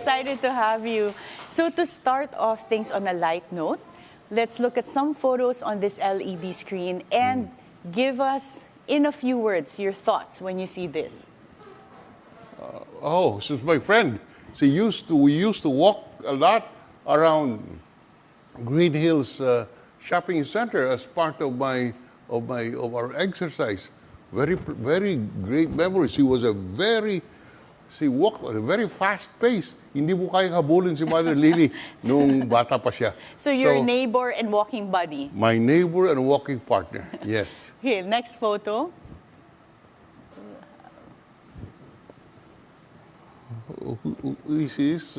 excited to have you. So to start off things on a light note, let's look at some photos on this LED screen and give us, in a few words, your thoughts when you see this. She's my friend. We used to walk a lot around Green Hills Shopping Center as part of our exercise. Very great memories. She walked at a very fast pace. Hindi mo kayang habulin si Mother Lily nung bata pa siya. So your neighbor and walking buddy. My neighbor and walking partner. Yes. Here, next photo. This is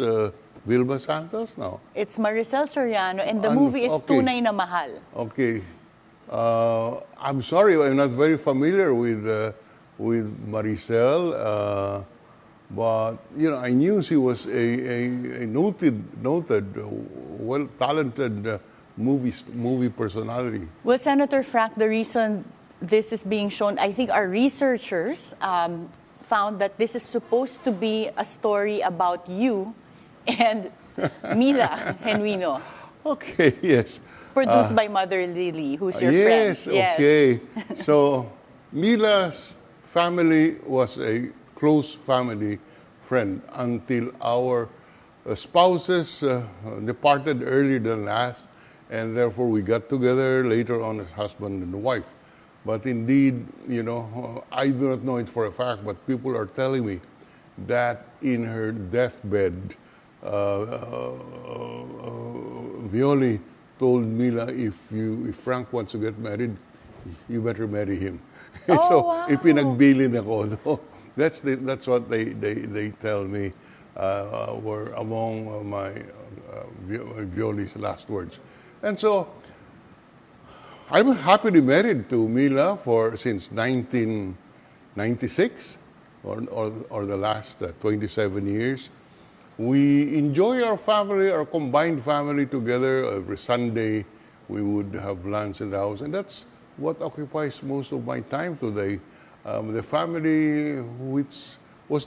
Vilma Santos now. It's Maricel Soriano, and the movie is Tunay na Mahal. Okay. I'm sorry, I'm not very familiar with Maricel, but I knew she was a noted, well-talented movie personality. Well, Senator Frank, the reason this is being shown, I think our researchers found that this is supposed to be a story about you and Mila Genuino. Okay, yes. Produced by Mother Lily, who's your friend. Yes, okay. Yes. So, Mila's family was a close family friend until our spouses departed earlier than last, and therefore we got together later on as husband and wife. But indeed, I do not know it for a fact, but people are telling me that in her deathbed, Violi told Mila, if Frank wants to get married, you better marry him. Oh, so, wow. ipinagbilin ako. That's what they tell me were among my Violi's last words. And so, I'm happily married to Mila since 1996, or the last 27 years. We enjoy our family, our combined family together. Every Sunday, we would have lunch in the house, and that's what occupies most of my time today. The family which I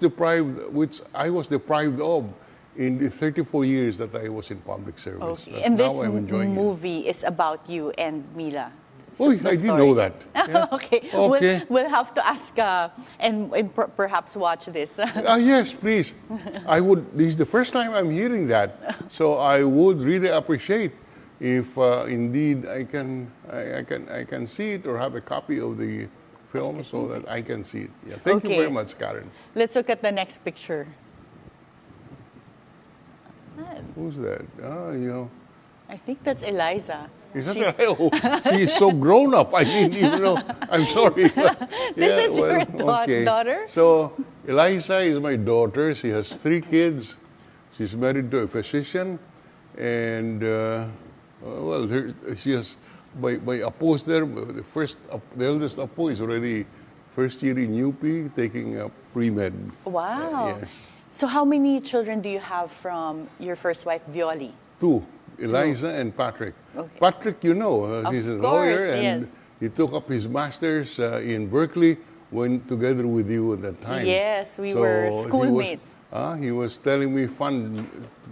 was deprived of in the 34 years that I was in public service. Okay. And now this I'm enjoying movie is about you and Mila. Oh, I didn't know that. Yeah. Okay. We'll have to ask and perhaps watch this. Yes, please. This is the first time I'm hearing that, so I would really appreciate if indeed I can see it or have a copy of the film so that I can see it. Yeah. Thank you very much, Karen. Let's look at the next picture. Who's that? I think that's Eliza. Is that she is so grown up. I didn't even know. I'm sorry. This is your daughter? So, Eliza is my daughter. She has 3 kids. She's married to a physician. And, she has, by Apo's there, the eldest Apo is already first year in UP, taking a pre-med. Wow. Yes. So how many children do you have from your first wife, Violi? 2. Eliza and Patrick. Okay. Patrick, he's a lawyer, and he took up his master's in Berkeley, went together with you at that time. Yes, we were schoolmates. He was telling me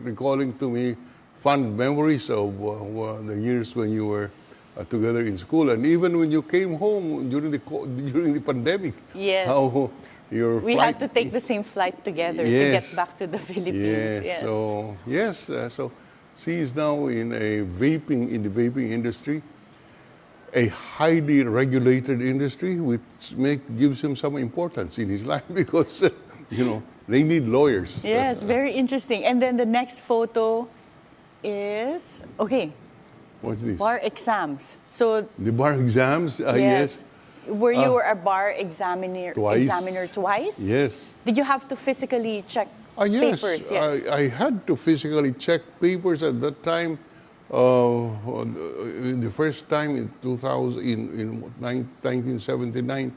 recalling to me fond memories of the years when you were together in school, and even when you came home during the pandemic. Yes. How we had to take the same flight together to get back to the Philippines. Yes. So she is now in the vaping industry, a highly regulated industry, which gives him some importance in his life because, they need lawyers. Yes, very interesting. And then the next photo is, what's this? Bar exams. So the bar exams, yes. Were you a bar examiner twice? Yes. Did you have to physically check yes. papers? Yes. I had to physically check papers at that time. The first time in 1979,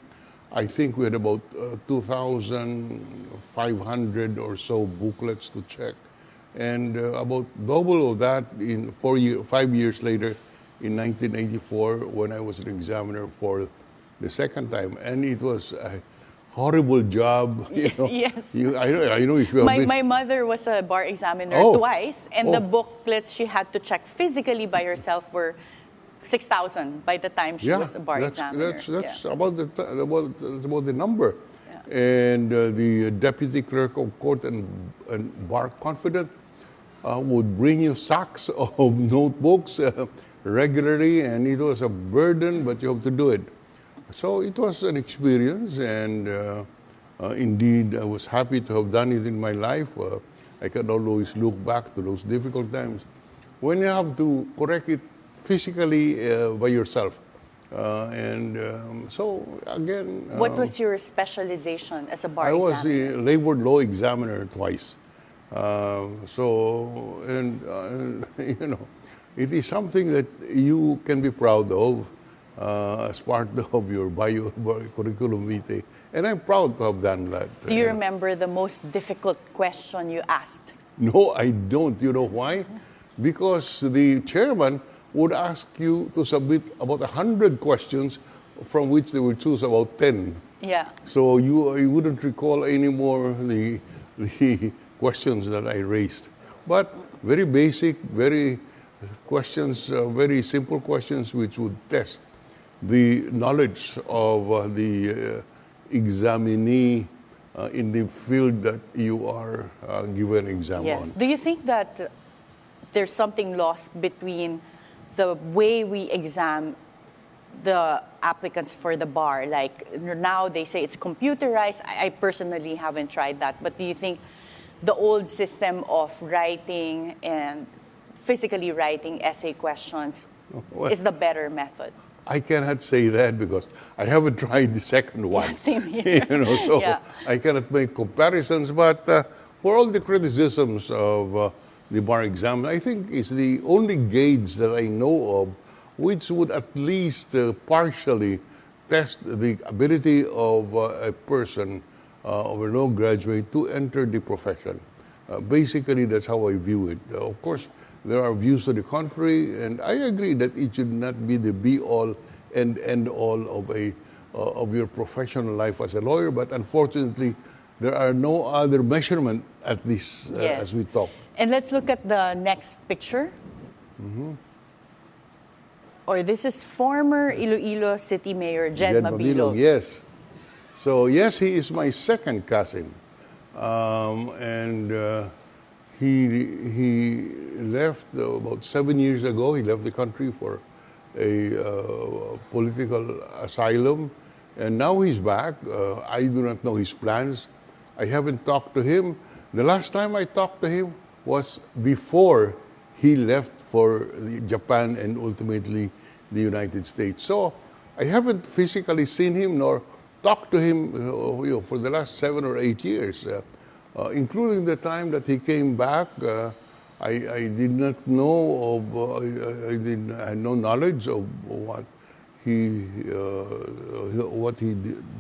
I think we had about 2,500 or so booklets to check. And about double of that 5 years later in 1984 when I was an examiner for the second time. And it was horrible job. You know, Yes. I know if you have My mother was a bar examiner Oh. twice, and Oh. the booklets she had to check physically by herself were 6,000 by the time she was a bar examiner. That's about that's about the number. And the deputy clerk of court and bar confidant would bring you sacks of notebooks regularly, and it was a burden, but you have to do it. So it was an experience, and indeed, I was happy to have done it in my life. I can always look back to those difficult times when you have to correct it physically by yourself. So again, What was your specialization as a bar I was examiner? the labor law examiner twice. You know, it is something that you can be proud of as part of your curriculum vitae, and I'm proud to have done that. Do you remember the most difficult question you asked? No, I don't. You know why? Because the chairman would ask you to submit about 100 questions, from which they will choose about 10. Yeah. So you wouldn't recall anymore the questions that I raised. But very basic, very simple questions which would test the knowledge of the examinee in the field that you are given exam Yes. on. Do you think that there's something lost between the way we examine the applicants for the bar? Like now they say it's computerized. I personally haven't tried that. But do you think the old system of writing and physically writing essay questions is the better method? I cannot say that because I haven't tried the second one. Yeah, same here. So Yeah. I cannot make comparisons. But for all the criticisms of the bar exam, I think is the only gauge that I know of which would at least partially test the ability of a person, of a law graduate, to enter the profession. Basically, that's how I view it. Of course, there are views to the contrary, and I agree that it should not be the be-all and end-all of your professional life as a lawyer. But unfortunately, there are no other measurement at this as we talk. And let's look at the next picture. Or this is former Iloilo City Mayor Jed Mabilog. Yes. So yes, he is my second cousin, and he left about 7 years ago. He left the country for a political asylum, and now he's back. I do not know his plans. I haven't talked to him. The last time I talked to him was before he left for Japan and ultimately the United States. So I haven't physically seen him nor talked to him for the last 7 or 8 years, including the time that he came back. I did not know of, I had no knowledge of what he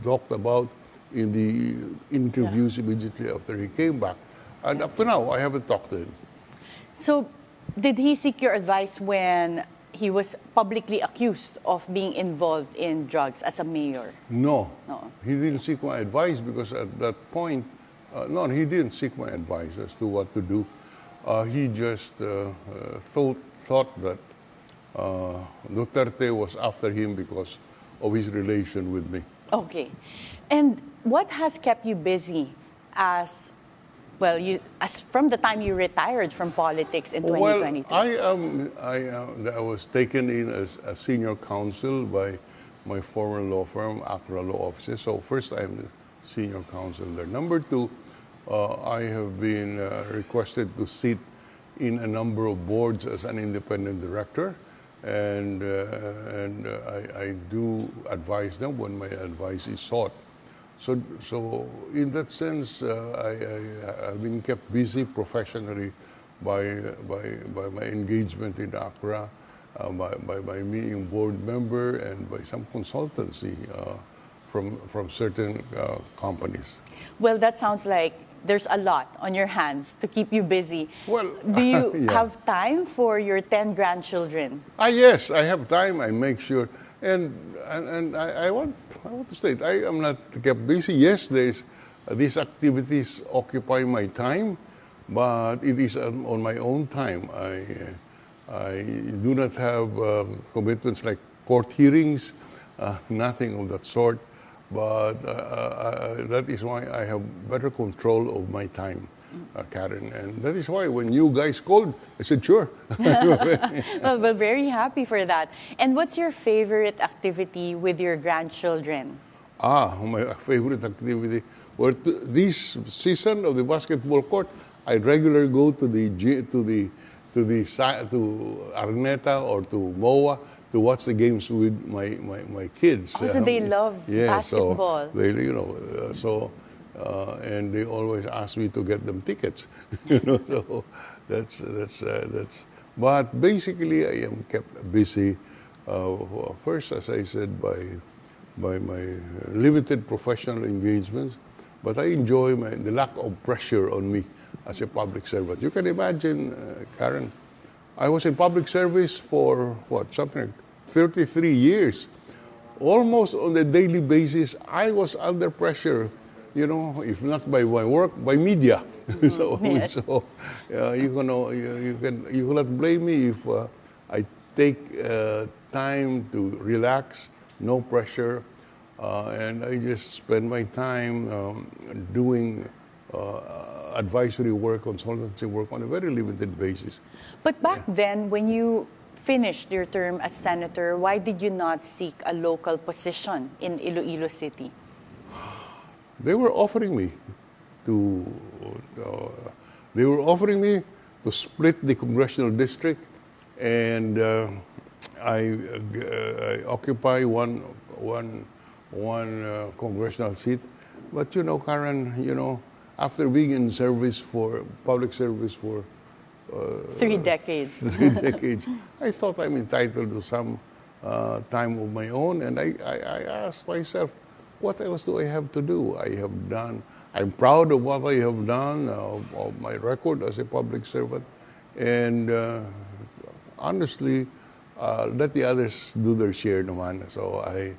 talked about in the interviews immediately after he came back. And up to now, I haven't talked to him. So, did he seek your advice when he was publicly accused of being involved in drugs as a mayor? No. No. He didn't seek my advice because at that point, no, he didn't seek my advice as to what to do. He just thought that Duterte was after him because of his relation with me. Okay. And what has kept you busy as from the time you retired from politics in 2022? Well, I was taken in as a senior counsel by my former law firm, Accra Law Offices. So first, I'm the senior counsel there. Number two, I have been requested to sit in a number of boards as an independent director, and I do advise them when my advice is sought. So in that sense, I've been kept busy professionally by my engagement in Accra, by being board member, and by some consultancy from certain companies. Well, that sounds like there's a lot on your hands to keep you busy. Well, do you yeah. have time for your 10 grandchildren? Yes, I have time. I make sure, and I want to state I am not kept busy. Yes, there's these activities occupy my time, but it is on my own time. I do not have commitments like court hearings, nothing of that sort. But that is why I have better control of my time, Karen. And that is why when you guys called, I said, sure. Well, we're very happy for that. And what's your favorite activity with your grandchildren? My favorite activity. Well, this season of the basketball court, I regularly go to Araneta or to MOA to watch the games with my kids. Oh, so they love basketball. So and they always ask me to get them tickets. So that's. But basically, I am kept busy. First, as I said, by my limited professional engagements, but I enjoy the lack of pressure on me as a public servant. You can imagine, Karen, I was in public service for, something like 33 years. Almost on a daily basis, I was under pressure, if not by my work, by media. Yes. You cannot blame me if I take time to relax, no pressure, and I just spend my time doing advisory work, consultancy work on a very limited basis. But back then, when you finished your term as senator, why did you not seek a local position in Iloilo City? They were offering me to split the congressional district, and I occupy one congressional seat. But Karen, after being in public service for 3 decades. 3 decades, I thought I'm entitled to some time of my own, and I asked myself, what else do I have to do? I'm proud of what I have done, of my record as a public servant, and honestly, let the others do their share naman. So I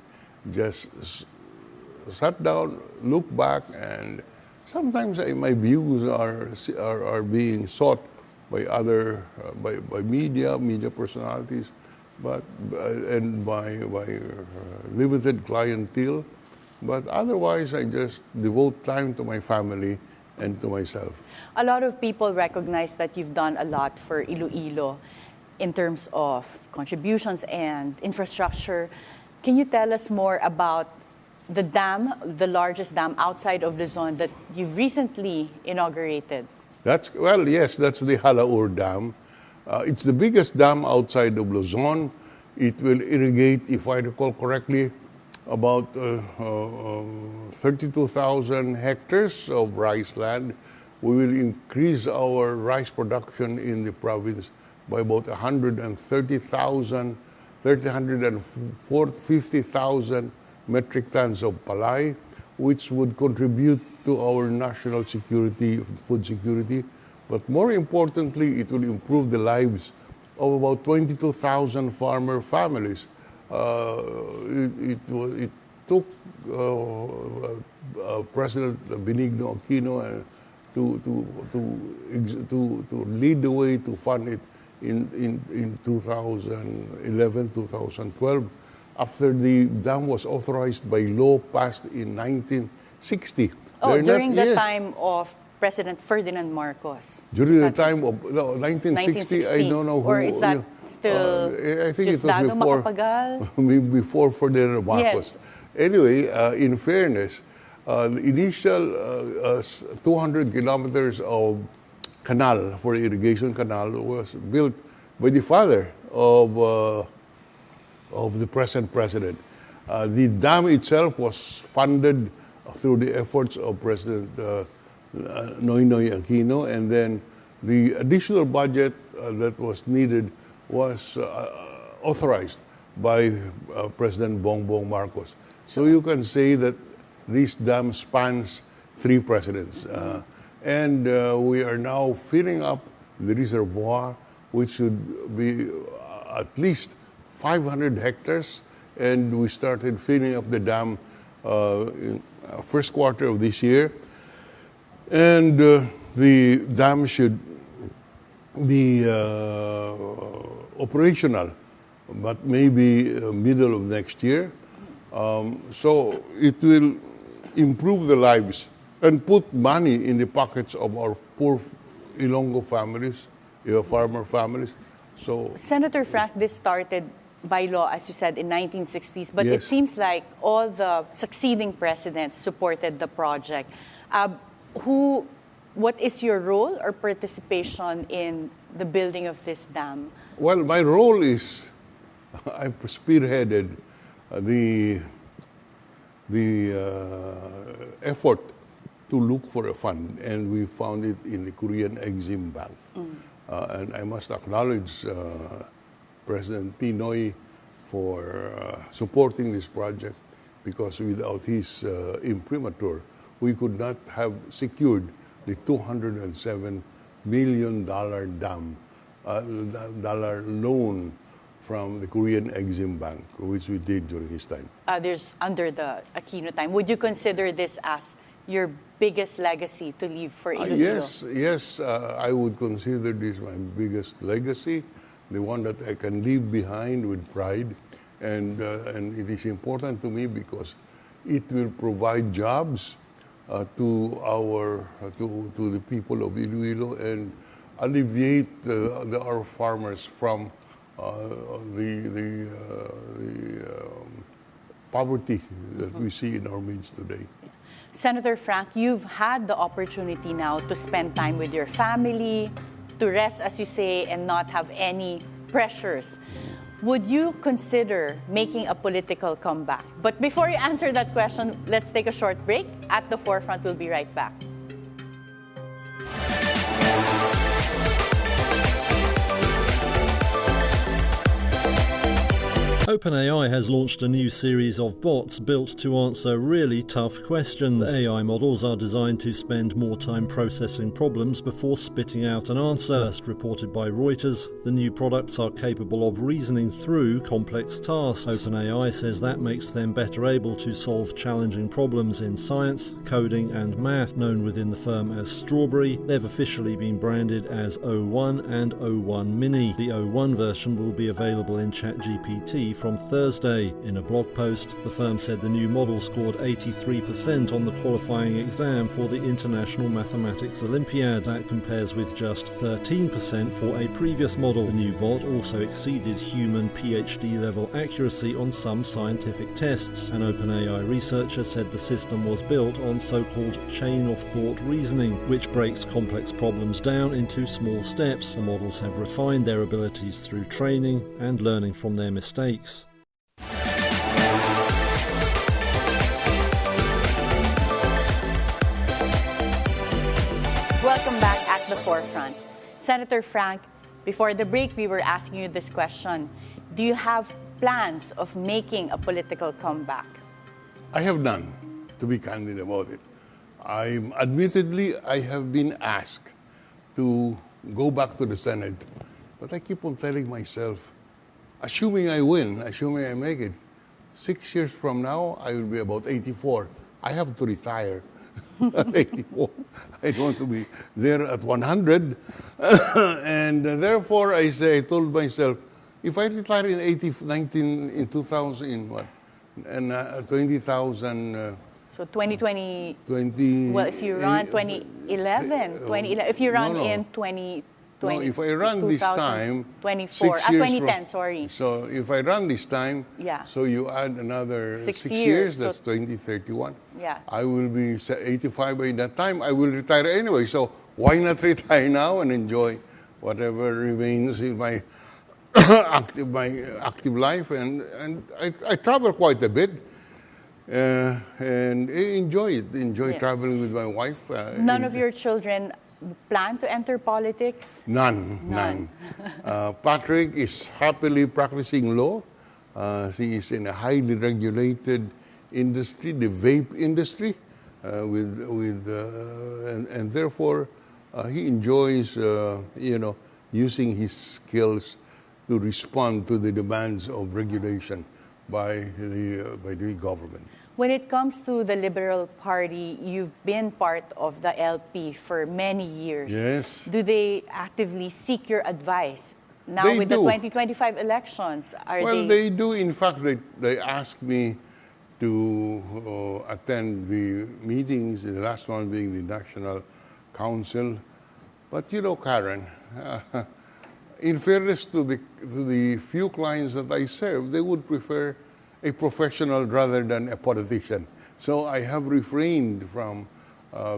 just sat down, looked back, and sometimes my views are being sought by by media personalities, and by limited clientele. But otherwise, I just devote time to my family and to myself. A lot of people recognize that you've done a lot for Iloilo in terms of contributions and infrastructure. Can you tell us more about the dam, the largest dam outside of Luzon that you've recently inaugurated? Yes, that's the Halaur Dam. It's the biggest dam outside of Luzon. It will irrigate, if I recall correctly, about 32,000 hectares of rice land. We will increase our rice production in the province by about 150,000 metric tons of palay, which would contribute to our national security, food security. But more importantly, it will improve the lives of about 22,000 farmer families. It took President Benigno Aquino to lead the way to fund it in 2011, 2012, after the dam was authorized by law passed in 1960. During the time of President Ferdinand Marcos. During the time of 1960, I don't know who. Or is that still I think it was before Ferdinand Marcos. Yes. Anyway, in fairness, the initial 200 kilometers of canal, for irrigation canal, was built by the father of the present president. The dam itself was funded through the efforts of President Noynoy Aquino, and then the additional budget that was needed was authorized by President Bongbong Marcos. So you can say that this dam spans 3 presidents. And we are now filling up the reservoir, which should be at least 500 hectares. And we started filling up the dam in first quarter of this year. And the dam should be operational, but maybe middle of next year. So it will improve the lives and put money in the pockets of our poor Ilonggo families, farmer families. So, Senator Frank, this started by law, as you said, in 1960s, but it Yes. seems like all the succeeding presidents supported the project. What is your role or participation in the building of this dam? well, my role is I've spearheaded the effort to look for a fund, and we found it in the Korean Exim Bank. And I must acknowledge President Pinoy for supporting this project, because without his imprimatur, we could not have secured the $207 million dam, dollar loan from the Korean Exim Bank, which we did during his time. There's under the Aquino time. Would you consider this as your biggest legacy to leave for Iloilo? Yes, I would consider this my biggest legacy, the one that I can leave behind with pride, and it is important to me because it will provide jobs to the people of Iloilo and alleviate our farmers from the poverty that we see in our midst today. Senator Frank, you've had the opportunity now to spend time with your family, to rest, as you say, and not have any pressures. Would you consider making a political comeback? But before you answer that question, let's take a short break. At the Forefront, we'll be right back. OpenAI has launched a new series of bots built to answer really tough questions. The AI models are designed to spend more time processing problems before spitting out an answer. First reported by Reuters, the new products are capable of reasoning through complex tasks. OpenAI says that makes them better able to solve challenging problems in science, coding and math. Known within the firm as Strawberry, they've officially been branded as O1 and O1 Mini. The O1 version will be available in ChatGPT from Thursday. In a blog post, the firm said the new model scored 83% on the qualifying exam for the International Mathematics Olympiad. That compares with just 13% for a previous model. The new bot also exceeded human PhD level accuracy on some scientific tests. An OpenAI researcher said the system was built on so-called chain of thought reasoning, which breaks complex problems down into small steps. The models have refined their abilities through training and learning from their mistakes. Welcome back at the Forefront. Senator Frank, before the break, we were asking you this question. Do you have plans of making a political comeback? I have none, to be candid about it. Admittedly, I have been asked to go back to the Senate, but I keep on telling myself, assuming I win, assuming I make it, 6 years from now, I will be about 84. I have to retire at 84. I don't want to be there at 100. And therefore, I told myself, if I retire in 2000, and 20,000... So 2020, 20... well, if you run 2011, if you run in 2020, no, if I run this time, 2010, sorry. So if I run this time, Yeah. so you add another 6 6 years, years, that's so 2031. Yeah. I will be 85 by that time. I will retire anyway. So why not retire now and enjoy whatever remains in my active life? And I travel quite a bit. And enjoy it. Enjoy traveling with my wife. None of your children plan to enter politics? None. Patrick is happily practicing law. He is in a highly regulated industry, the vape industry. and therefore he enjoys, using his skills to respond to the demands of regulation by the government. When it comes to the Liberal Party, you've been part of the LP for many years. Yes. Do they actively seek your advice? Now They with do. the 2025 elections, Well, they do. In fact, they asked me to attend the meetings, the last one being the National Council. But Karen, in fairness to the few clients that I serve, they would prefer a professional rather than a politician. So I have refrained from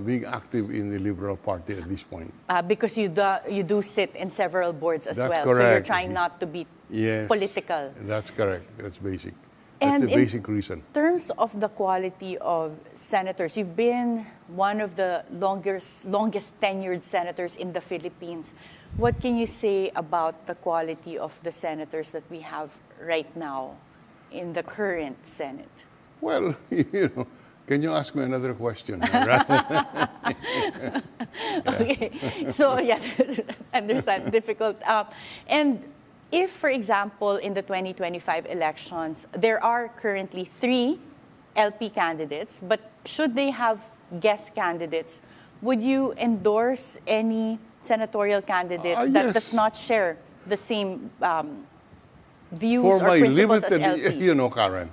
being active in the Liberal Party at this point. Because you do sit in several boards as That's well, so you're correct. trying not to be Yes, political. That's correct. That's basic. That's And the basic reason. In terms of the quality of senators, you've been one of the longest tenured senators in the Philippines. What can you say about the quality of the senators that we have right now in the current Senate? Well, can you ask me another question? Okay, so yeah, understand, difficult. And if, for example, in the 2025 elections, there are currently 3 LP candidates, but should they have guest candidates, would you endorse any senatorial candidate that Yes. does not share the same views For or my principles limited, as LPs? Karen,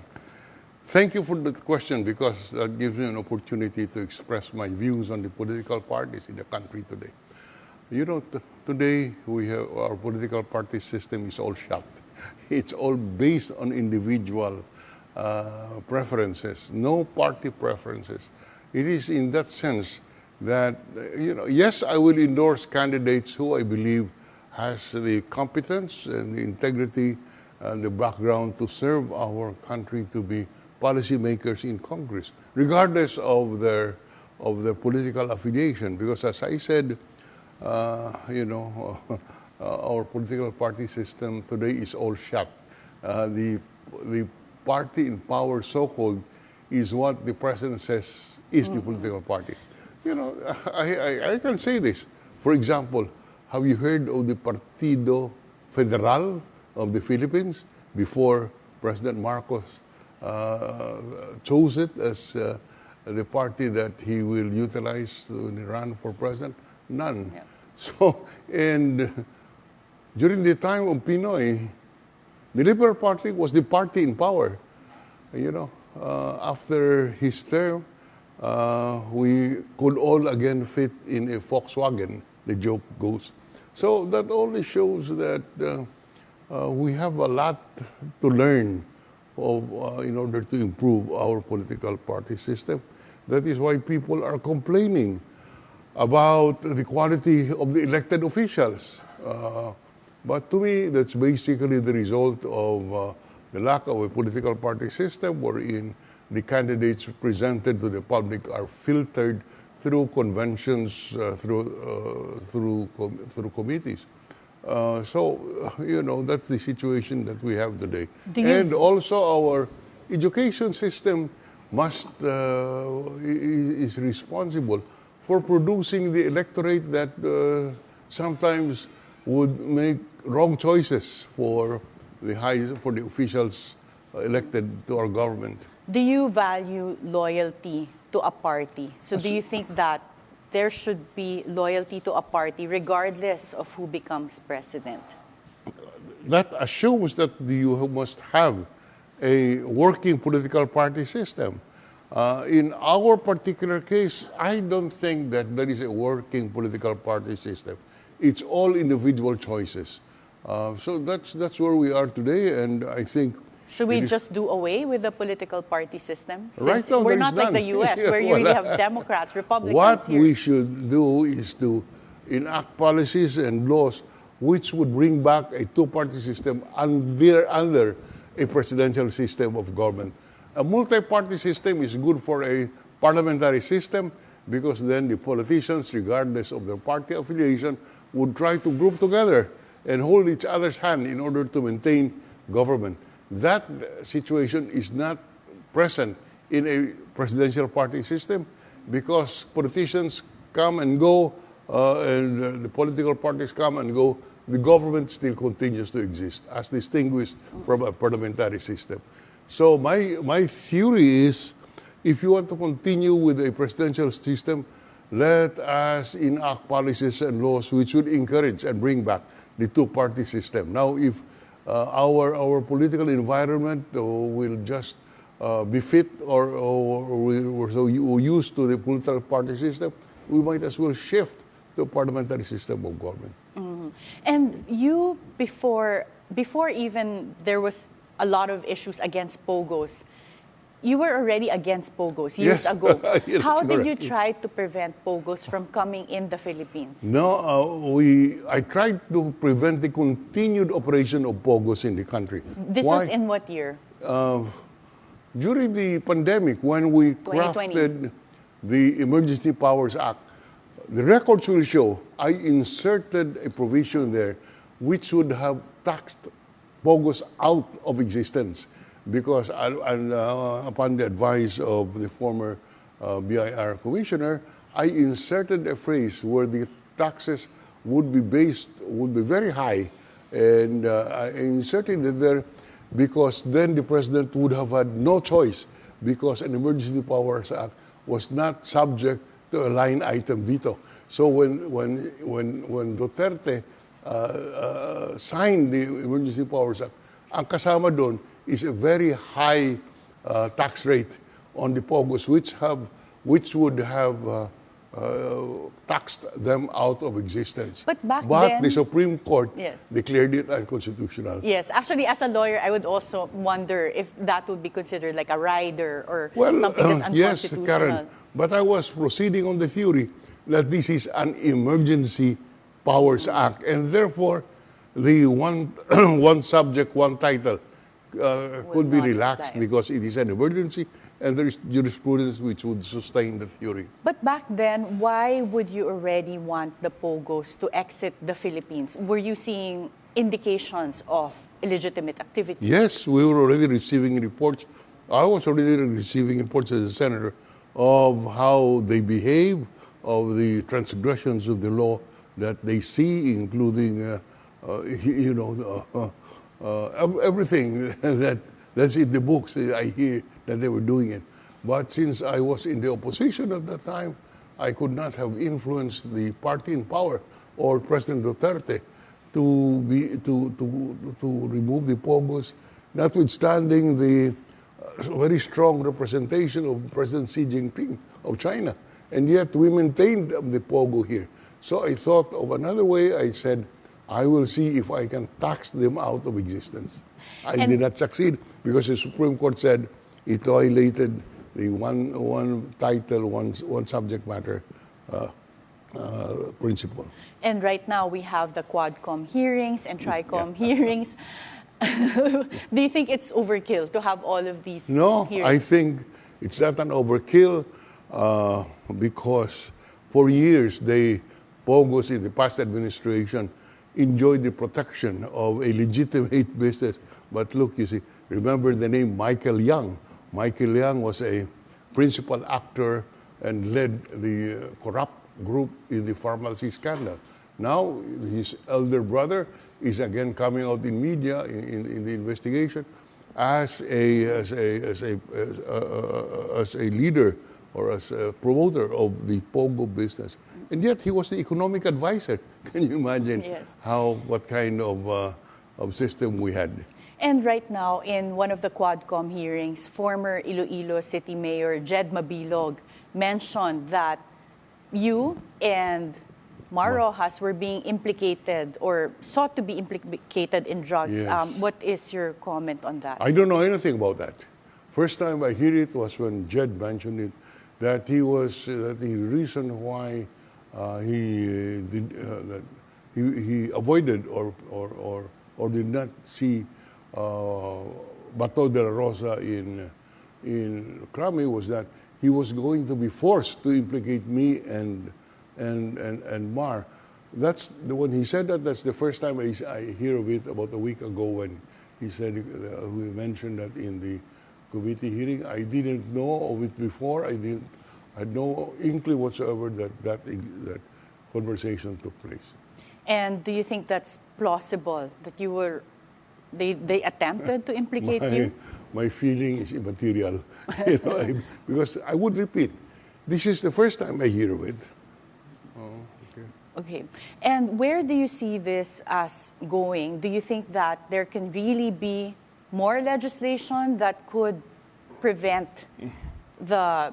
thank you for that question because that gives me an opportunity to express my views on the political parties in the country today. Today our political party system is all shot. It's all based on individual preferences, no party preferences. It is in that sense that, yes, I will endorse candidates who I believe has the competence and the integrity and the background to serve our country, to be policymakers in Congress, regardless of their political affiliation. Because as I said, our political party system today is all shut. The party in power, so-called, is what the president says is the political party. I can say this. For example, have you heard of the Partido Federal of the Philippines before President Marcos chose it as the party that he will utilize when he run for president? None. Yeah. So, and during the time of Pinoy, the Liberal Party was the party in power. After his term, we could all again fit in a Volkswagen, the joke goes. So that only shows that we have a lot to learn in order to improve our political party system. That is why people are complaining about the quality of the elected officials. But to me, that's basically the result of the lack of a political party system wherein the candidates presented to the public are filtered through conventions, through committees. So, that's the situation that we have today. And also our education system is responsible for producing the electorate that sometimes would make wrong choices for the officials elected to our government. Do you value loyalty to a party? So do you think that there should be loyalty to a party regardless of who becomes president? That assumes that you must have a working political party system. In our particular case, I don't think that there is a working political party system. It's all individual choices. So that's where we are today, and I think. Should we just do away with the political party system? Right now, we're there is not like none. the U.S., where you really have Democrats, Republicans. What here. we should do is to enact policies and laws which would bring back a two-party system under a presidential system of government. A multi-party system is good for a parliamentary system because then the politicians, regardless of their party affiliation, would try to group together and hold each other's hand in order to maintain government. That situation is not present in a presidential party system because politicians come and go, and the political parties come and go, the government still continues to exist, as distinguished from a parliamentary system. So my theory is, if you want to continue with a presidential system, let us enact policies and laws which would encourage and bring back the two-party system. Now, if our political environment will just be fit or we're so used to the political party system, we might as well shift to a parliamentary system of government. Mm-hmm. And you, before even there was a lot of issues against POGOs, you were already against POGOs years ago. Yes, how did you correct. try to prevent POGOs from coming in the Philippines? No, I tried to prevent the continued operation of POGOs in the country. This Why? was in what year? During the pandemic, when we 2020. crafted the Emergency Powers Act, the records will show I inserted a provision there which would have taxed POGOs out of existence, because upon the advice of the former BIR commissioner, I inserted a phrase where the taxes would be very high, and I inserted it there because then the president would have had no choice, because an Emergency Powers Act was not subject to a line item veto. So when Duterte signed the Emergency Powers Act, ang kasama doon is a very high tax rate on the POGOs, which would have taxed them out of existence. But back but then, the Supreme Court yes, declared it unconstitutional. Yes, actually, as a lawyer, I would also wonder if that would be considered like a rider or something that's yes, unconstitutional. Karen. But I was proceeding on the theory that this is an Emergency Powers Act, and therefore the one subject, one title could be not relaxed apply. because it is an emergency, and there is jurisprudence which would sustain the theory. But back then, why would you already want the POGOs to exit the Philippines? Were you seeing indications of illegitimate activity? Yes, we were already receiving reports. I was already receiving reports as a senator of how they behave, of the transgressions of the law that they see, including, everything that's in the books. I hear that they were doing it. But since I was in the opposition at that time, I could not have influenced the party in power or President Duterte to remove the POGOs, notwithstanding the very strong representation of President Xi Jinping of China. And yet we maintained the POGO here. So I thought of another way. I said, I will see if I can tax them out of existence. I did not succeed because the Supreme Court said it violated the one title, one subject matter principle. And right now we have the Quadcom hearings and Tricom hearings. Do you think it's overkill to have all of these No, hearings? I think it's not an overkill because for years POGOs in the past administration enjoyed the protection of a legitimate business. But look, you see, remember the name Michael Young. Michael Young was a principal actor and led the corrupt group in the pharmacy scandal. Now his elder brother is again coming out in media in the investigation as a leader or as a promoter of the POGO business. And yet he was the economic advisor. Can you imagine what kind of system we had? And right now, in one of the Quadcom hearings, former Iloilo City Mayor Jed Mabilog mentioned that you and Mar Rojas were being implicated or sought to be implicated in drugs. Yes. What is your comment on that? I don't know anything about that. First time I hear it was when Jed mentioned it, that the reason why he avoided or did not see Bato de la Rosa in Crame was that he was going to be forced to implicate me and Mar. When he said that, that's the first time I hear of it, about a week ago, when he said, we mentioned that in the committee hearing. I didn't know of it before. I had no inkling whatsoever that conversation took place. And do you think that's plausible, that they attempted to implicate you? My feeling is immaterial, because I would repeat, this is the first time I hear of it. Okay. And where do you see this as going? Do you think that there can really be more legislation that could prevent the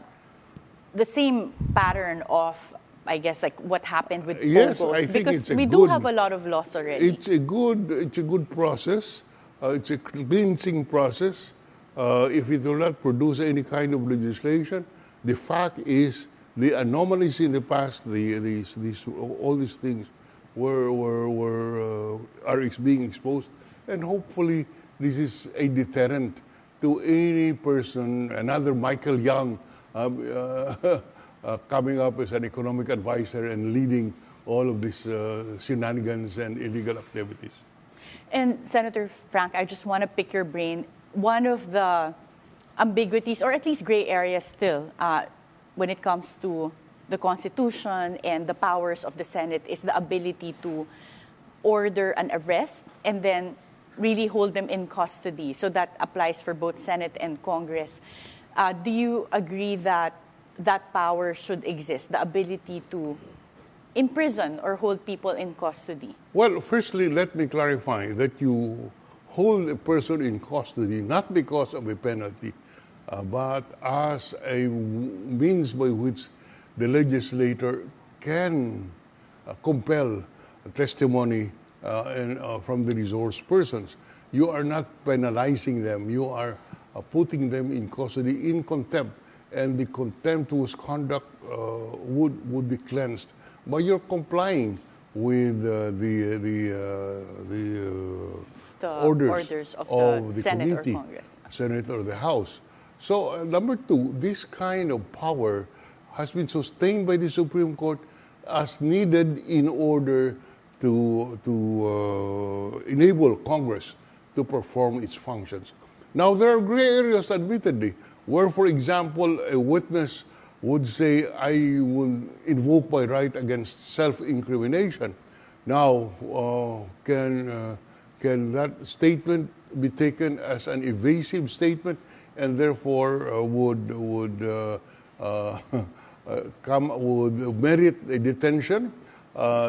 same pattern of, I guess, like what happened with POGOs? Yes, I think because it's we do have a lot of laws already. It's a good process. It's a cleansing process. If it will not produce any kind of legislation, the fact is the anomalies in the past, all these things are being exposed, and hopefully this is a deterrent to any person, another Michael Young, coming up as an economic advisor and leading all of these shenanigans and illegal activities. And Senator Frank, I just want to pick your brain. One of the ambiguities, or at least gray areas still, when it comes to the Constitution and the powers of the Senate is the ability to order an arrest and then really hold them in custody. So that applies for both Senate and Congress. Do you agree that that power should exist, the ability to imprison or hold people in custody? Well, firstly, let me clarify that you hold a person in custody not because of a penalty, but as a means by which the legislator can compel testimony from the resource persons. You are not penalizing them. You are putting them in custody in contempt, and the contemptuous conduct would be cleansed by your complying with the orders of the Senate committee, or Congress. Senate or the House. So number two, this kind of power has been sustained by the Supreme Court as needed in order to enable Congress to perform its functions. Now, there are gray areas, admittedly, where, for example, a witness would say, I will invoke my right against self-incrimination. Now, can that statement be taken as an evasive statement and therefore would merit a detention?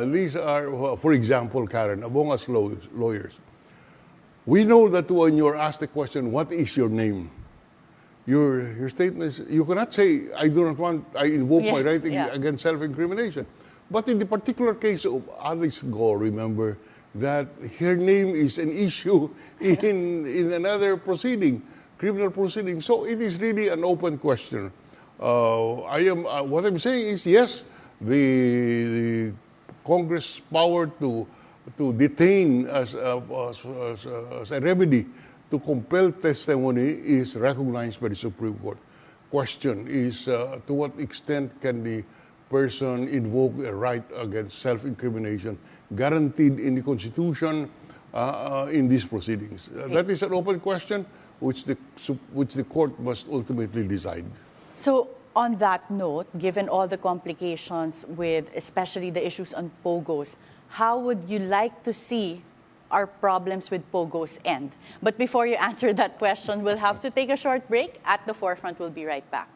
These are, for example, Karen, among us lawyers, we know that when you're asked the question, what is your name? Your statement is, you cannot say, I invoke my right against self-incrimination. But in the particular case of Alice Gore, remember that her name is an issue in another proceeding, criminal proceeding. So it is really an open question. What I'm saying is, yes, the Congress' power to detain as a remedy to compel testimony is recognized by the Supreme Court. Question is, to what extent can the person invoke a right against self-incrimination guaranteed in the Constitution in these proceedings? That is an open question which the court must ultimately decide. So on that note, given all the complications with especially the issues on POGOs, how would you like to see our problems with POGOs end? But before you answer that question, we'll have to take a short break. At the Forefront, we'll be right back.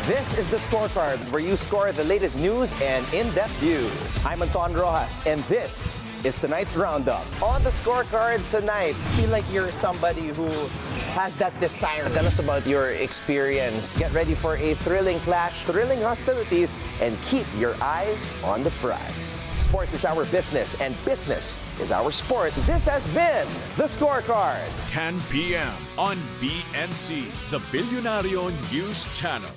This is The Scorecard, where you score the latest news and in-depth views. I'm Anton Rojas, and this is tonight's Roundup. On The Scorecard tonight, feel like you're somebody who has that desire. Tell us about your experience. Get ready for a thrilling clash, thrilling hostilities, and keep your eyes on the prize. Sports is our business, and business is our sport. This has been The Scorecard. 10 p.m. on BNC, the Billionario News Channel.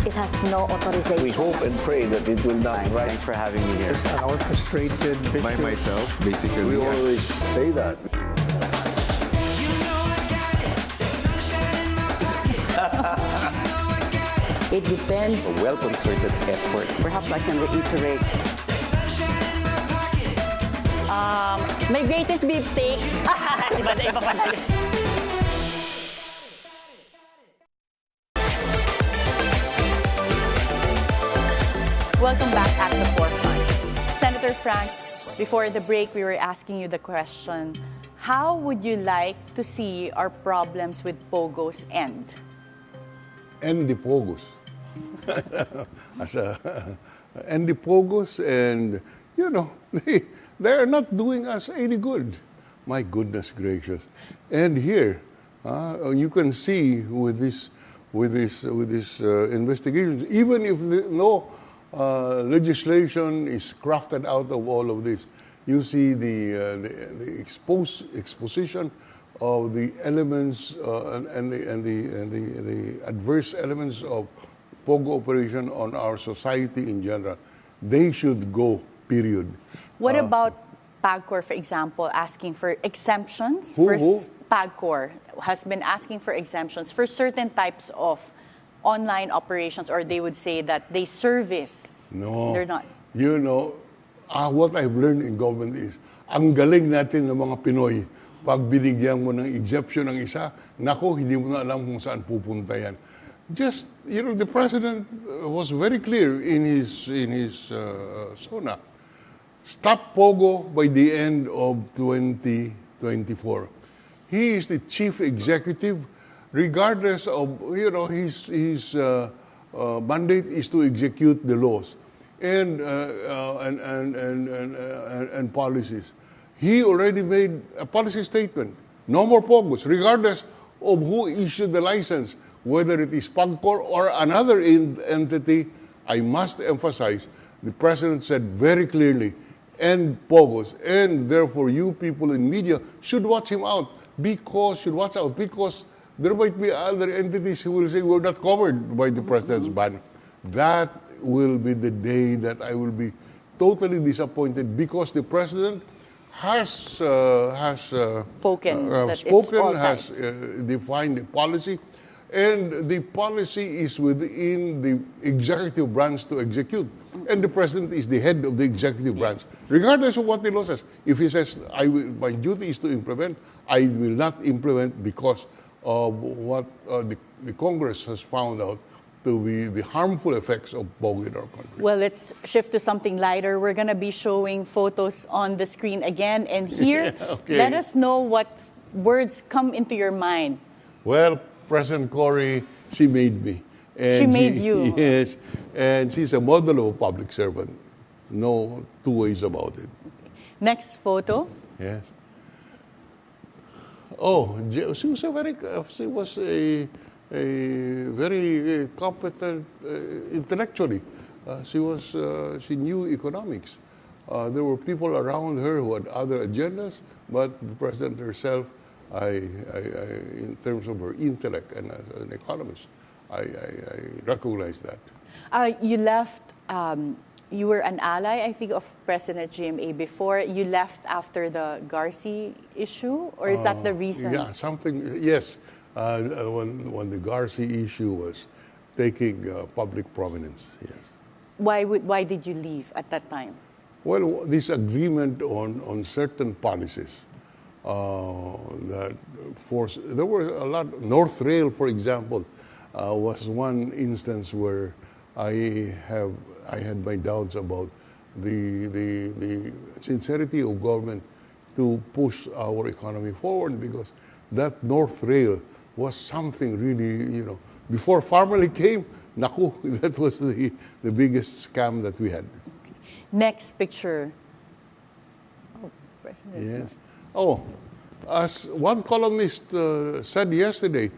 It has no authorization. We hope and pray that it will not. Thanks for having me here. An orchestrated By myself, basically. We always say that. It depends. A well-concerted effort. Perhaps I can reiterate. My greatest beefsteak. Iba na, iba pala yun. Welcome back at the forefront. Senator Frank, before the break, we were asking you the question, how would you like to see our problems with POGOs end? End the POGOs. End the POGOs, and, you know, they are not doing us any good. My goodness gracious. And here, you can see with this investigation, even if no legislation is crafted out of all of this, you see the exposition of the elements and the adverse elements of POGO operation on our society in general. They should go, period. What about PAGCOR, for example, asking for exemptions? Who? PAGCOR has been asking for exemptions for certain types of online operations, or they would say that they service. No. They're not. You know, what I've learned in government is, ang galing natin ng mga Pinoy, pag binigyan mo ng exemption ng isa, nako, hindi mo na alam kung saan pupunta yan. Just, you know, the President was very clear in his SONA. Stop POGO by the end of 2024. He is the chief executive, regardless of, you know, his mandate is to execute the laws and policies. He already made a policy statement. No more POGOs, regardless of who issued the license, whether it is PAGCOR or another entity. I must emphasize, the President said very clearly, end POGOs, and therefore you people in media should watch him out, because there might be other entities who will say we're not covered by the President's ban. That will be the day that I will be totally disappointed, because the President has spoken, has defined the policy, and the policy is within the executive branch to execute. And the President is the head of the executive branch, regardless of what the law says. If he says, my duty is to implement, I will not implement because of what the Congress has found out to be the harmful effects of POGO in our country. Well, let's shift to something lighter. We're going to be showing photos on the screen again. And here, okay. Let us know what words come into your mind. Well, President Cory, she made me. And she made you. Yes, and she's a model of a public servant. No two ways about it. Next photo. Yes. Oh, she was a very competent intellectually. She knew economics. There were people around her who had other agendas, but the President herself, in terms of her intellect and as an economist, I recognize that. You left. You were an ally, I think, of President GMA before. You left after the Garci issue, or is that the reason? Yeah, something. Yes, when the Garci issue was taking public prominence. Yes. Why did you leave at that time? Well, this agreement on certain policies that forced. There were a lot. North Rail, for example, was one instance where I had my doubts about the sincerity of government to push our economy forward, because that North Rail was something really, you know, before Farmally came, naku, that was the biggest scam that we had. Okay. Next picture. Oh, President. Yes. Oh, as one columnist said yesterday,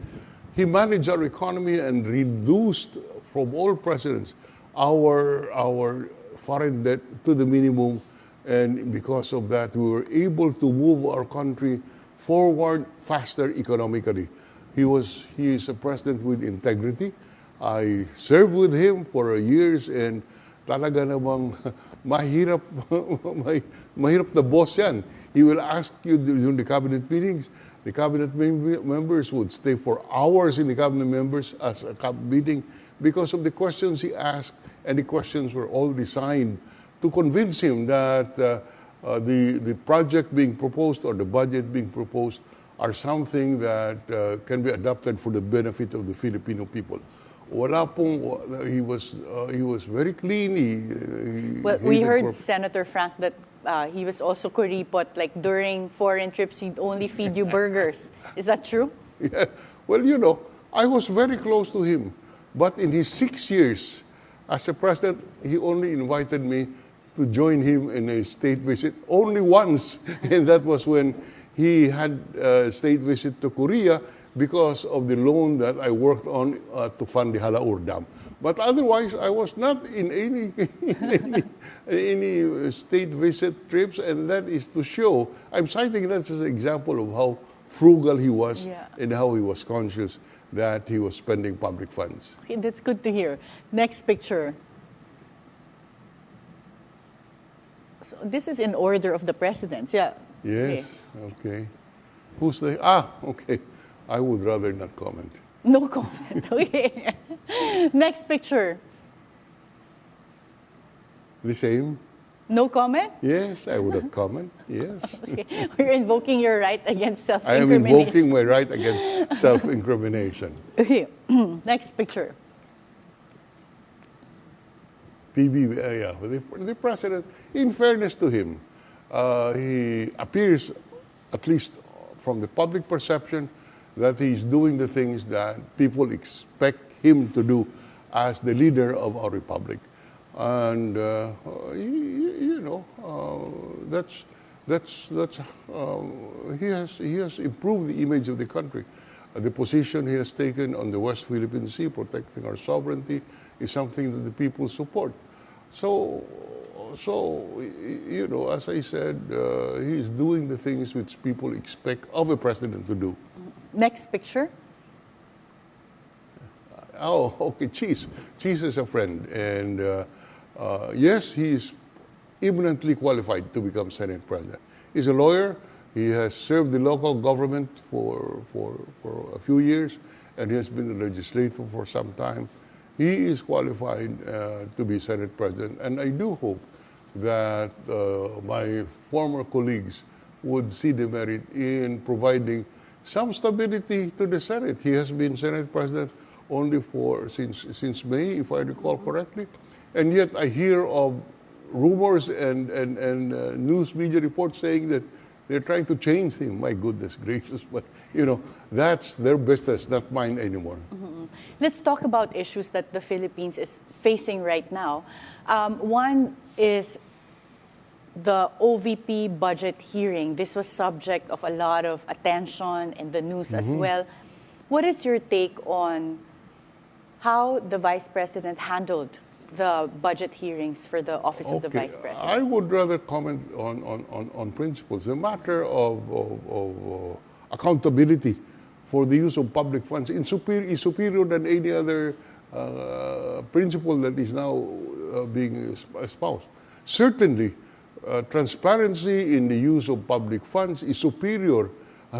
he managed our economy and reduced from all presidents our foreign debt to the minimum, and because of that we were able to move our country forward faster economically. He is a president with integrity. I served with him for years, and talaga namang mahirap na boss yan. He will ask you during the cabinet meetings. The cabinet members would stay for hours in the cabinet members as a meeting because of the questions he asked, and the questions were all designed to convince him that the project being proposed or the budget being proposed are something that can be adopted for the benefit of the Filipino people. Wala pong, he was very clean. Well, we heard Senator Frank that he was also kuripot, like during foreign trips, he'd only feed you burgers. Is that true? Yeah. Well, you know, I was very close to him. But in his 6 years as a president, he only invited me to join him in a state visit only once. And that was when he had a state visit to Korea because of the loan that I worked on to fund the Halaur Dam. But otherwise, I was not in any state visit trips, and that is to show. I'm citing that as an example of how frugal he was and how he was conscious that he was spending public funds. Okay, that's good to hear. Next picture. So this is in order of the presidents, yeah. Yes, okay. Who's the... okay. I would rather not comment. No comment, okay. Next picture. The same? No comment? Yes, I would not comment, yes. Okay. We're invoking your right against I am self-incrimination. invoking my right against self-incrimination. Okay, next picture. The president, in fairness to him, he appears, at least from the public perception, that he's doing the things that people expect him to do as the leader of our republic. And, he has improved the image of the country. The position he has taken on the West Philippine Sea, protecting our sovereignty, is something that the people support. So as I said, he's doing the things which people expect of a president to do. Next picture. Oh, okay, Cheese. Cheese is a friend. And yes, he is eminently qualified to become Senate President. He's a lawyer. He has served the local government for a few years, and he has been a legislator for some time. He is qualified to be Senate President, and I do hope that my former colleagues would see the merit in providing some stability to the Senate. He has been Senate President only since May, if I recall correctly, and yet I hear of rumors and news media reports saying that they're trying to change him. My goodness gracious, but that's their business, not mine anymore. Mm-hmm. Let's talk about issues that the Philippines is facing right now. One is the OVP budget hearing. This was subject of a lot of attention in the news as well. What is your take on how the Vice President handled the budget hearings for the Office of the Vice President? I would rather comment on principles. The matter of accountability for the use of public funds is superior than any other principle that is now being espoused. Certainly, transparency in the use of public funds is superior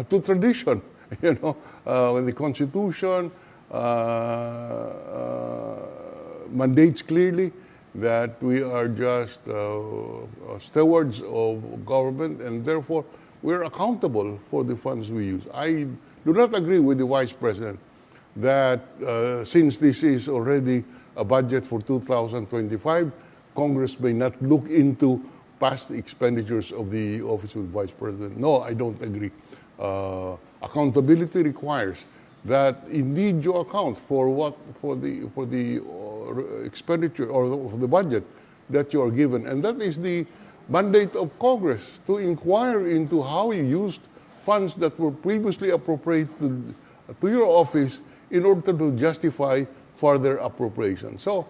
to tradition. When the Constitution mandates clearly that we are just stewards of government, and therefore we're accountable for the funds we use. I do not agree with the Vice President that since this is already a budget for 2025, Congress may not look into past expenditures of the Office of the Vice President. No, I don't agree. Accountability requires that indeed you account for the expenditure or for the budget that you are given, and that is the mandate of Congress, to inquire into how you used funds that were previously appropriated to your office in order to justify further appropriation. So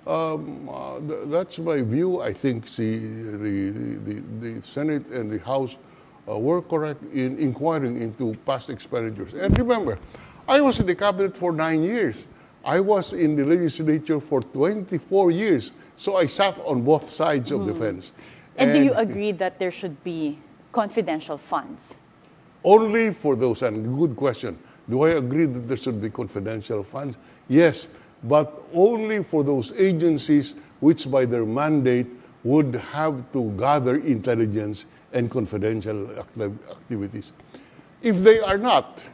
that's my view. I think the Senate and the House were correct in inquiring into past expenditures. And remember, I was in the cabinet for 9 years. I was in the legislature for 24 years. So I sat on both sides of the fence. And do you agree that there should be confidential funds? Only for those, and good question. Do I agree that there should be confidential funds? Yes, but only for those agencies which by their mandate would have to gather intelligence and confidential activities. If they are not,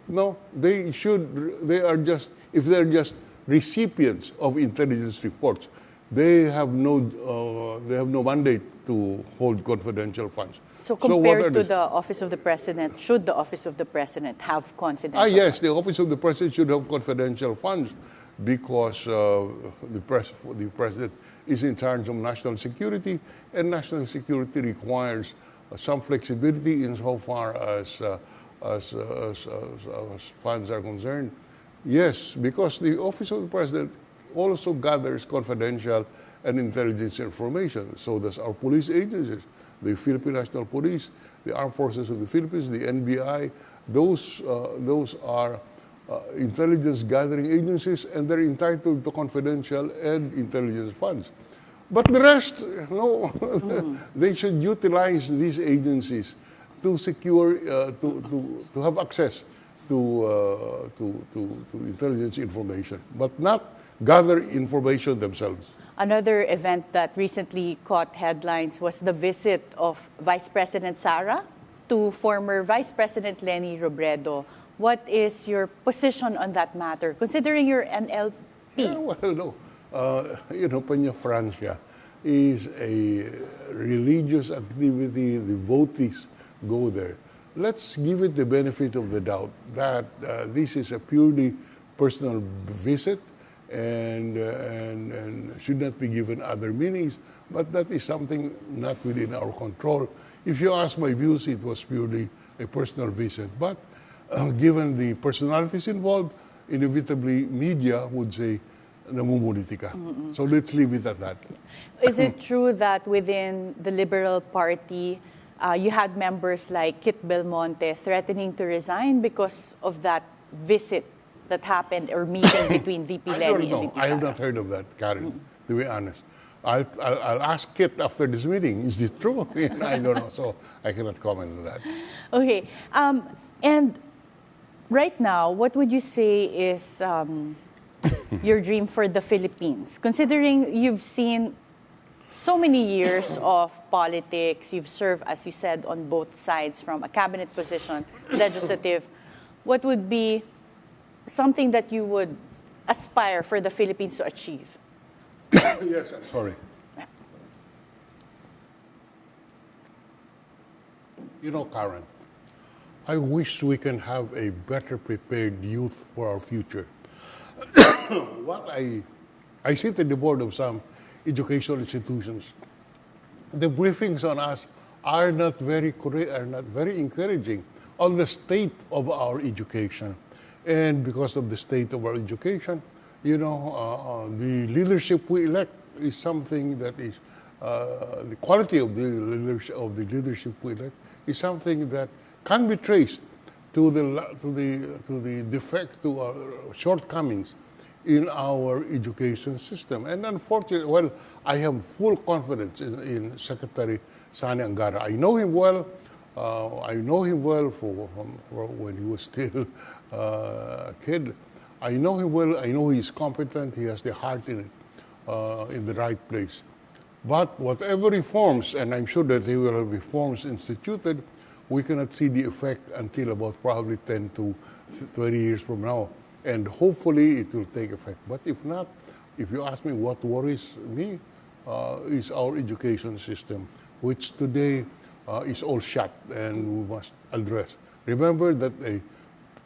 no, they are just, if they're just recipients of intelligence reports, they have no mandate to hold confidential funds. So compared to the Office of the President, should the Office of the President have confidential funds? Yes, the Office of the President should have confidential funds because the President is in charge of national security, and national security requires some flexibility insofar as funds are concerned. Yes, because the Office of the President also gathers confidential and intelligence information. So does our police agencies, the Philippine National Police, the Armed Forces of the Philippines, the NBI. Those are intelligence gathering agencies, and they're entitled to confidential and intelligence funds. But the rest, no, they should utilize these agencies to secure, to have access to intelligence information, but not gather information themselves. Another event that recently caught headlines was the visit of Vice President Sara to former Vice President Leni Robredo. What is your position on that matter, considering you're an LP? Yeah, well, no. Peña Francia is a religious activity. The devotees go there. Let's give it the benefit of the doubt that this is a purely personal visit and should not be given other meanings, but that is something not within our control. If you ask my views, it was purely a personal visit. But given the personalities involved, inevitably media would say, namumuliti ka. So let's leave it at that. Is it true that within the Liberal Party, you had members like Kit Belmonte threatening to resign because of that visit that happened or meeting between VP Leni and VP Sara? I have not heard of that, Karen, to be honest. I'll ask Kit after this meeting. Is this true? I don't know, so I cannot comment on that. Okay. And right now, what would you say is your dream for the Philippines? Considering you've seen so many years of politics, you've served, as you said, on both sides, from a cabinet position, legislative, what would be something that you would aspire for the Philippines to achieve? Yes, I'm sorry. Karen, I wish we can have a better prepared youth for our future. What I sit in the board of some educational institutions. The briefings on us are not very encouraging on the state of our education. And because of the state of our education, the leadership we elect is something that is, the quality of the leadership we elect is something that can be traced to the defect, to our shortcomings in our education system. And unfortunately, I have full confidence in Secretary Sani Angara. I know him well. I know him well for when he was still a kid. I know him well. I know he's competent. He has the heart in the right place. But whatever reforms, and I'm sure that there will have reforms instituted, we cannot see the effect until about probably 10 to 20 years from now. And hopefully it will take effect. But if not, if you ask me what worries me, is our education system, which today is all shut and we must address. Remember that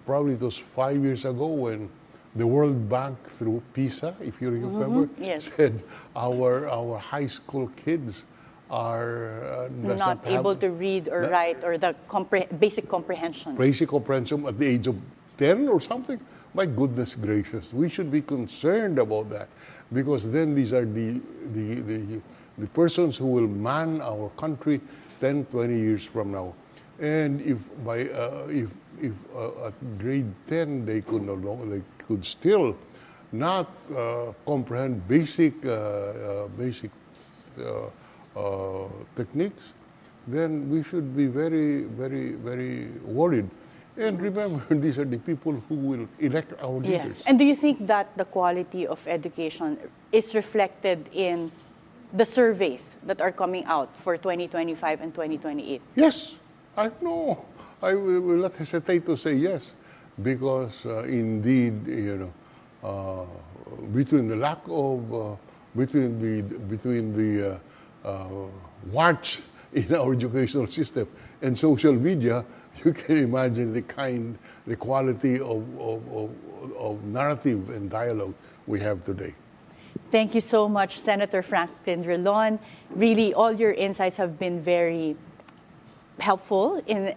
probably it was 5 years ago when the World Bank, through PISA, if you remember, said our high school kids are not able to read or write, or the basic comprehension. Basic comprehension at the age of 10 or something. My goodness gracious, we should be concerned about that, because then these are the persons who will man our country 10, 20 years from now. And if at grade 10 they could no longer, they could still not comprehend basic techniques, then we should be very, very, very worried. And remember, these are the people who will elect our leaders. Yes. And do you think that the quality of education is reflected in the surveys that are coming out for 2025 and 2028? Yes, I know. I will not hesitate to say yes, because indeed, between the lack of between the watch in our educational system and social media, you can imagine the quality of narrative and dialogue we have today. Thank you so much, Senator Franklin Drilon. Really, all your insights have been very helpful in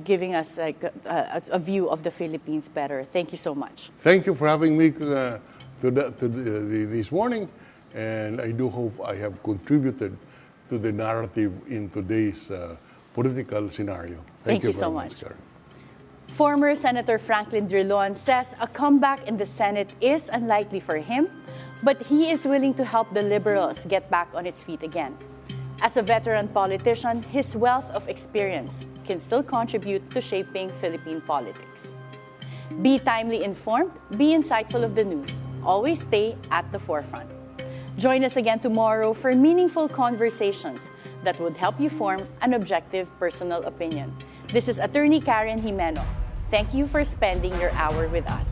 giving us a view of the Philippines better. Thank you so much. Thank you for having me this morning, and I do hope I have contributed to the narrative in today's political scenario. Thank you very so much. Karen. Former Senator Franklin Drilon says a comeback in the Senate is unlikely for him, but he is willing to help the Liberals get back on its feet again. As a veteran politician, his wealth of experience can still contribute to shaping Philippine politics. Be timely informed, be insightful of the news. Always stay at the forefront. Join us again tomorrow for meaningful conversations that would help you form an objective personal opinion. This is Attorney Karen Jimeno. Thank you for spending your hour with us.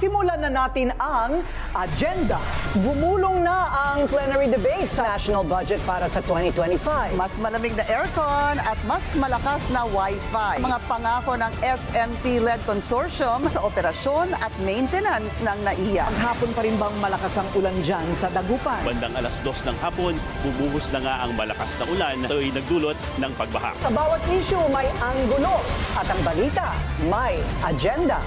Simulan na natin ang agenda. Gumulong na ang plenary debate sa national budget para sa 2025. Mas malamig na aircon at mas malakas na Wi-Fi. Mga pangako ng SMC-led consortium sa operasyon at maintenance ng NAIA. Maghapon pa rin bang malakas ang ulan dyan sa Dagupan? Bandang alas 2 ng hapon, bumuhos na nga ang malakas na ulan. Ito ay nagdulot ng pagbaha. Sa bawat issue may anggulo at ang balita may agenda.